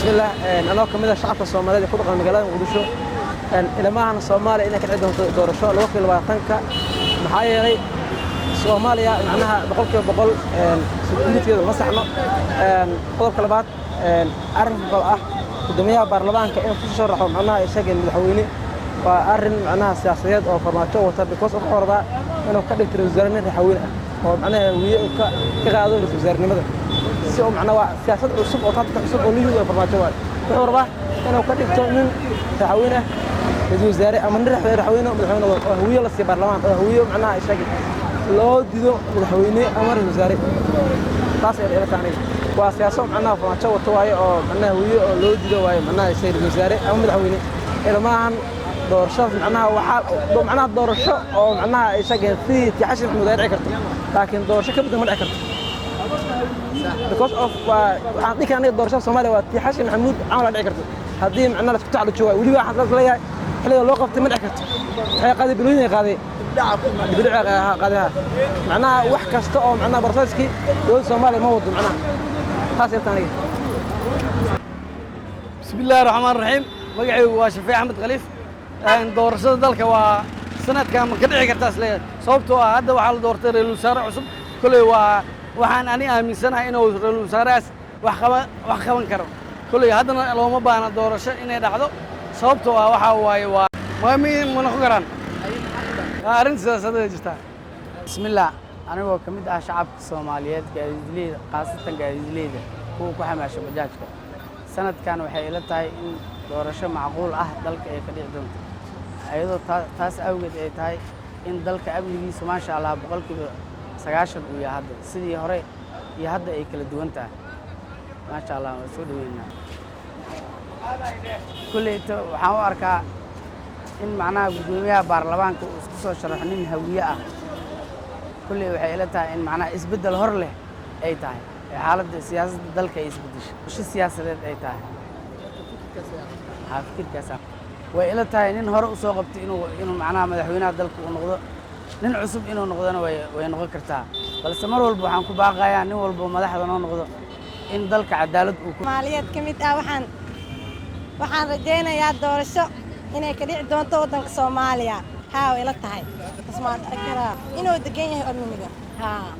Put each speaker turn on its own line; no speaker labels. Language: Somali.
الله أنا كمدة شعب الصومالي يخوض على المجالات وقدوشو إلى ما عن الصومالي إنك عندهم دور الشغل الوقت اللي بعطنك محايري الصومالية معناها بقول سكينتي المصحنا قدر كلبات أعرف بقى قدميها برلمان كأنه في شرح معناها يشجع المدحويني وأرن معناها سياسيات أو فرماتشو وتبكوس أخبار بقى إنه كده ترزرني رحوينه ومعناها كقاعدون ترزرني ماذا سو معناها سياسات عصب أو تطبق عصب وليجو فرماتشو أخبار بقى إنه كده تؤمن رحوينه وزاري أما نروح رحوينه مدحوينه هوية لسه برلمان هوية معناها يشجع لو ديدو مدحوينه أمر وزاري تاسع إلى ثاني وسياسة معناها فرماتشو وتواي أو معناها هوية لو ديدو واي معناها يصير وزاري أو مدحوينه إلى ما عن دورشة معناها وحال معناها دورشة أو معناها يشجع في تحشي المدير عكرت لكن دورشة كبد من عكرت because of عندك أنا دورشة الصومالي وتحشي محمود عمل عكرت هذه معناها تكتب على شوي ولي واحد لي حلي اللقطة من عكرت هي قاعدة بلوني قاعدة بدع قاعدة معناها وحكة أو معناها برسالسكي دول الصومالي موضوع معناها خاصة ثانية
بسم الله الرحمن الرحيم مقعي وشفيع أحمد خليف doorashada dalka waa sanadkan ma ka dhici kartaa isla sababtoo ah hadda waxa la doortay ra'iisul wasaare cusub kulay waa waxaan ani aaminsanahay inuu ra'iisul wasaarahaas wax qaban karo kulay haddana looma baahna doorasho inay dhacdo sababtoo ah waxa waaye waa ma noqon karaan arrin siyaasadeed jirta
bismillah anigoo ka mid ah shacabka Soomaaliyeed gaadiidleyda qaasatan gaadiidleyda kuwa ku xamaasha bajaajka sanadkan waxay ila tahay in doorasho macquul ah dalka ay ka dhici doonto ayadoo taas awgeed ay tahay in dalka amnigiisa maasha Allah boqolkiiba 90 uu yahay hadda sidii hore iyo hadda ay kala duwan tahay maasha Allah waa soo dhaweynaa kulleeyto waxaan u arkaa in macnaha gudoomiyaha baarlamaanka uu isku soo sharaxo nin hawiye ah kulleey waxay ila tahay in macnaha isbedel hor leh ay tahay xaaladda siyaasadda dalka ay isbedesho siyaasadeed ay tahay fikirkaas way ila tahay nin hore u soo qabtay inuu macnaha madaxweynaha dalka uu noqdo nin cusub inuu noqdona way noqon kartaa balse mar walba waxaan ku baaqayaa nin walba madaxda noo noqdo in dalka cadaalad uu ku
Soomaaliyeed kamid ah waxaan rajaynayaa doorasho inay ka dhici doonto wadanka Soomaaliya haa way ila tahay Soomaaliya inuu degan yahay amniga haa